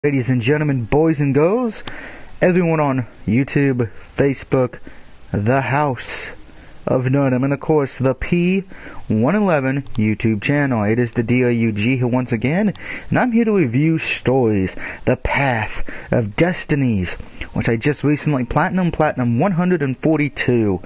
Ladies and gentlemen, boys and girls, everyone on YouTube, Facebook, the House of Nerdum, and of course the P111 YouTube channel. It is the DOUG here once again, and I'm here to review stories, The Path of Destinies, which I just recently platinum 142.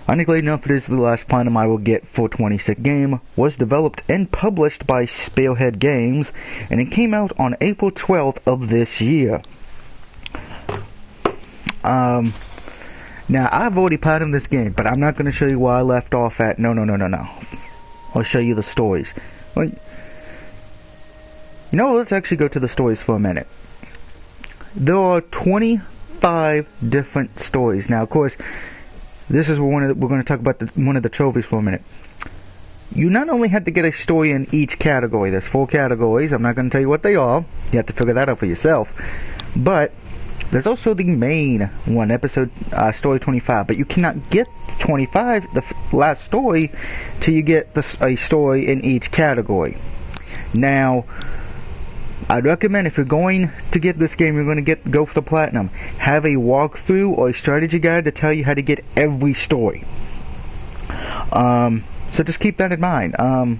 Ironically enough, it is the last platinum I will get for 26 game. Was developed and published by Spearhead Games, and it came out on April 12th of this year. Now, I've already platinumed this game, but I'm not going to show you where I left off at. No. I'll show you the stories. Well, let's actually go to the stories for a minute. There are 25 different stories. Now, of course, this is we're going to talk about one of the trophies for a minute. You not only had to get a story in each category. There's 4 categories. I'm not going to tell you what they are. You have to figure that out for yourself. But there's also the main one, story 25. But you cannot get 25, the last story, till you get a story in each category. Now, I'd recommend if you're going to get this game, you're going to go for the platinum, have a walkthrough or a strategy guide to tell you how to get every story. So just keep that in mind. And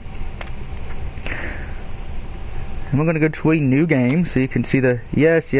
we're going to go to a new game so you can see the yes.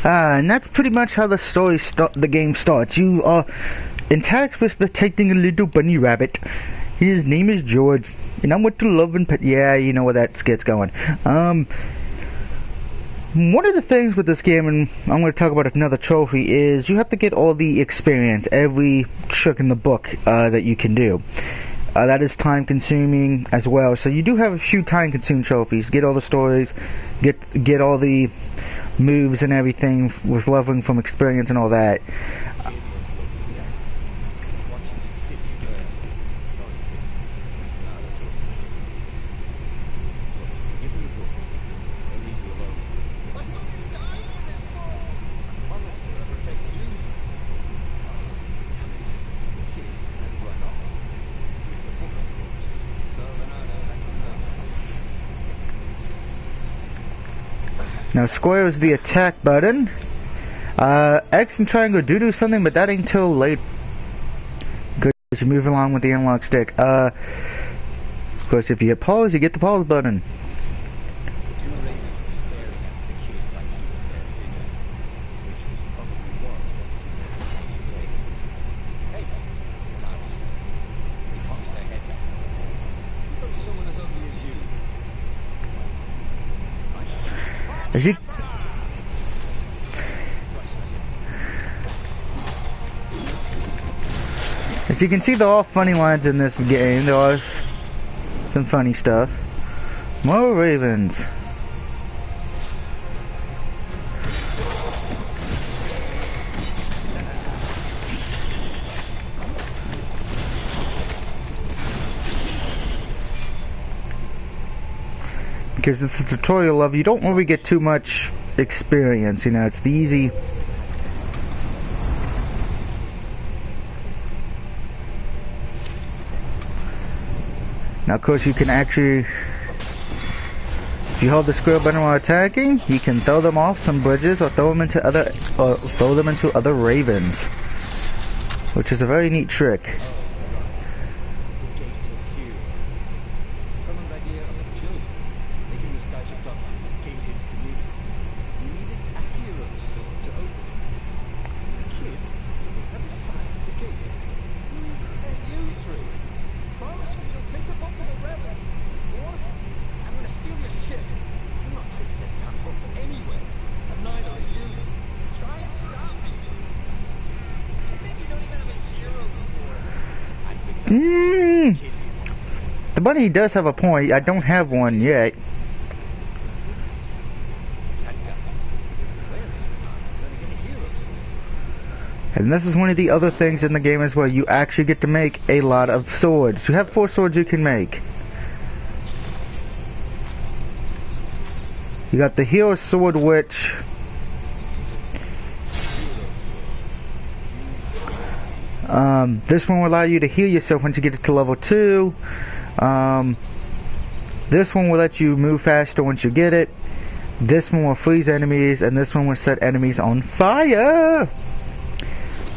And that's pretty much how the game starts. You are tasked with protecting a little bunny rabbit. His name is George, and I want to love and pet. Yeah, you know where that skit's going. One of the things with this game, and I'm going to talk about another trophy, is you have to get all the experience, every trick in the book that you can do. That is time consuming as well. So you do have a few time consuming trophies. Get all the stories, get all the moves and everything with leveling from experience and all that. Now square is the attack button. X and triangle do something, but that ain't till late. Good, as you move along with the analog stick. Of course, if you hit pause, you get the pause button. As you can see, there are funny lines in this game. There are some funny stuff. More ravens. because it's a tutorial level, you don't really get too much experience. You know, it's the easy. Now, of course, you can actually, if you hold the square button while attacking, you can throw them off some bridges or throw them into other ravens, which is a very neat trick. The bunny does have a point. I don't have one yet. And this is one of the other things in the game as well. You actually get to make a lot of swords. You have 4 swords you can make. You got the hero sword, which this one will allow you to heal yourself once you get it to level 2. This one will let you move faster once you get it. This one will freeze enemies, and this one will set enemies on fire.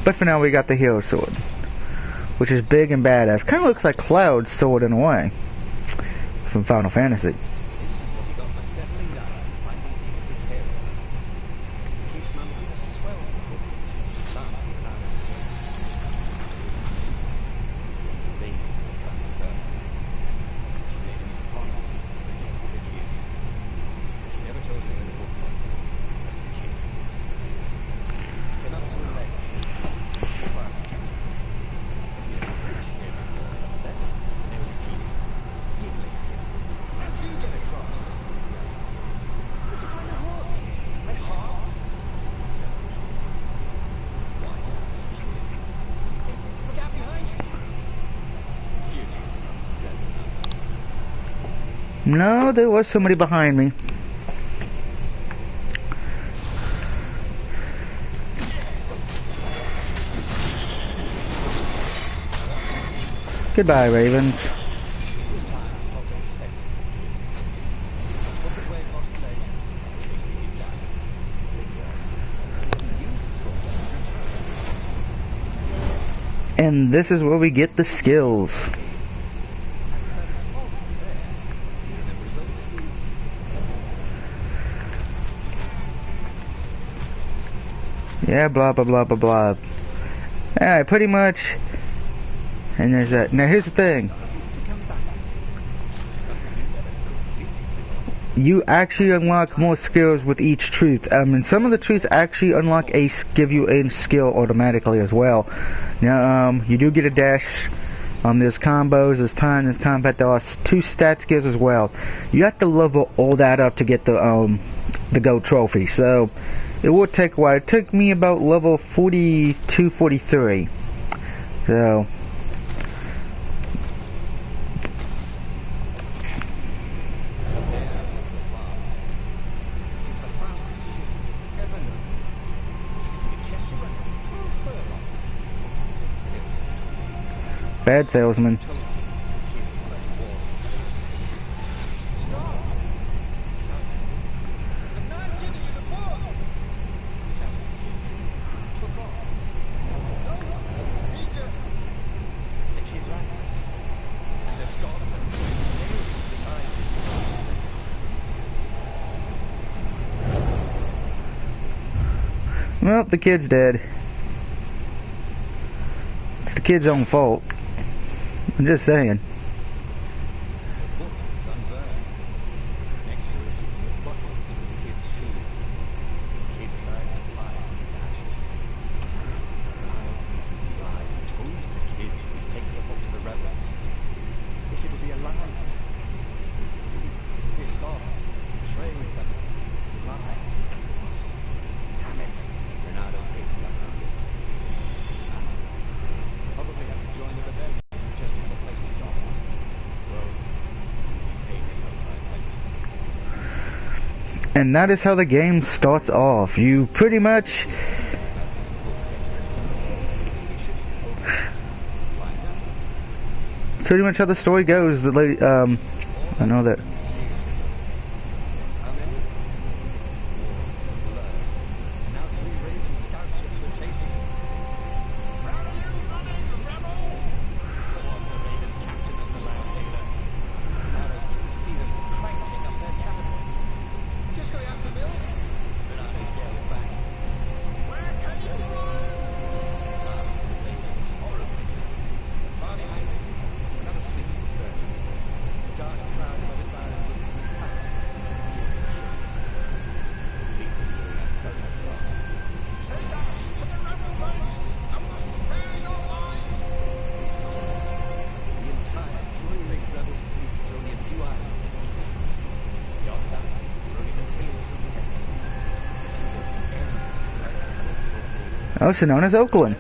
But for now, we got the hero sword, which is big and badass. Kind of looks like Cloud's sword in a way from Final Fantasy. No, there was somebody behind me. Goodbye, ravens. And this is where we get the skills. Yeah, blah blah blah blah blah. Alright, pretty much. And there's that. Now here's the thing. You actually unlock more skills with each truth. And some of the truths actually unlock give you a skill automatically as well. Now, you do get a dash. There's combos, there's time, there's combat. There are 2 stat skills as well. You have to level all that up to get the gold trophy. So it will take a while. It took me about level 42, 43. So bad salesman. Well, the kid's dead. It's the kid's own fault. I'm just saying. And that is how the game starts off. You pretty much... pretty much how the story goes. The lady, I know that... also known as Oakland.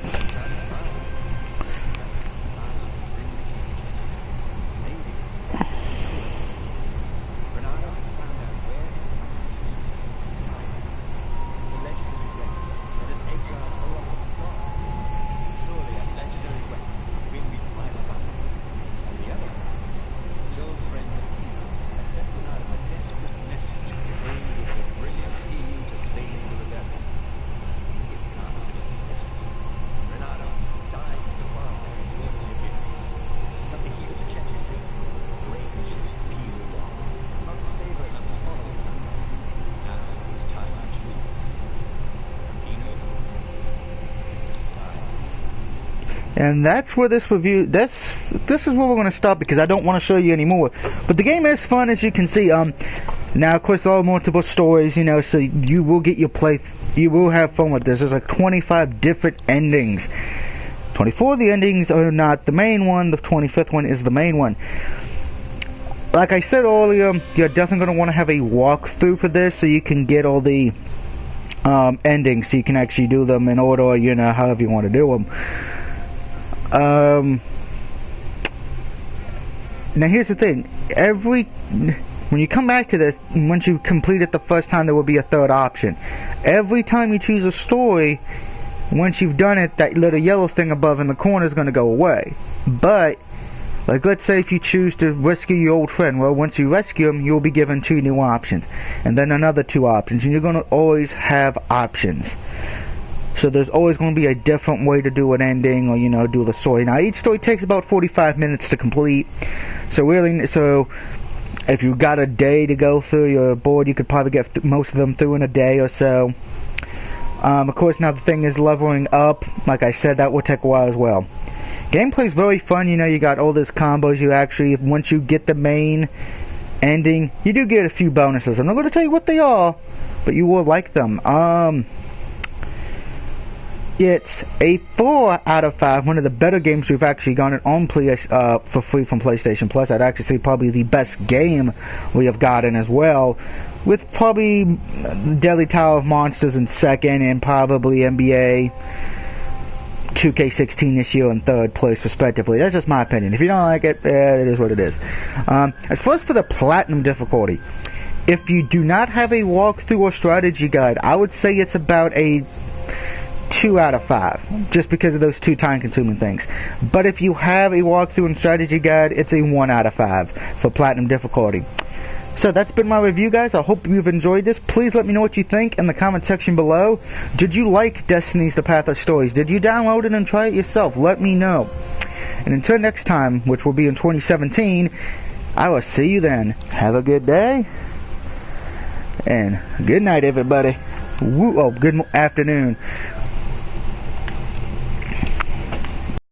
And that's where this review, this is where we're going to stop, because I don't want to show you anymore. But the game is fun, as you can see. Now, of course, all multiple stories, you know, so you will get your play, you will have fun with this. There's like 25 different endings. 24 of the endings are not the main one. The 25th one is the main one. Like I said earlier, you're definitely going to want to have a walkthrough for this, so you can get all the endings, so you can actually do them in order, you know, however you want to do them. Now here's the thing, when you come back to this, once you complete it the first time, there will be a third option. Every time you choose a story, once you've done it, that little yellow thing above in the corner is going to go away. But, like, let's say if you choose to rescue your old friend, well, once you rescue him, you'll be given 2 new options, and then another 2 options, and you're going to always have options. So there's always going to be a different way to do an ending, or, you know, do the story. Now, each story takes about 45 minutes to complete. So really, if you got a day to go through, you're bored, you could probably get most of them through in a day or so. Of course, now the thing is leveling up. Like I said, that will take a while as well. Gameplay's very fun. You know, you got all these combos. You actually, once you get the main ending, you do get a few bonuses. I'm not going to tell you what they are, but you will like them. It's a 4 out of 5. One of the better games we've actually gotten on for free from PlayStation Plus. I'd actually say probably the best game we have gotten as well, with probably Deadly Tower of Monsters in second, and probably NBA 2K16 this year in third place, respectively. That's just my opinion. If you don't like it, it is what it is. As far as for the Platinum difficulty, if you do not have a walkthrough or strategy guide, I would say it's about a 2 out of 5, just because of those 2 time-consuming things. But if you have a walkthrough and strategy guide, it's a 1 out of 5 for Platinum difficulty. So that's been my review, guys. I hope you've enjoyed this. Please let me know what you think in the comment section below. Did you like Destinies: The Path of Stories? Did you download it and try it yourself? Let me know. And until next time, which will be in 2017, I will see you then. Have a good day. And good night, everybody. Good afternoon.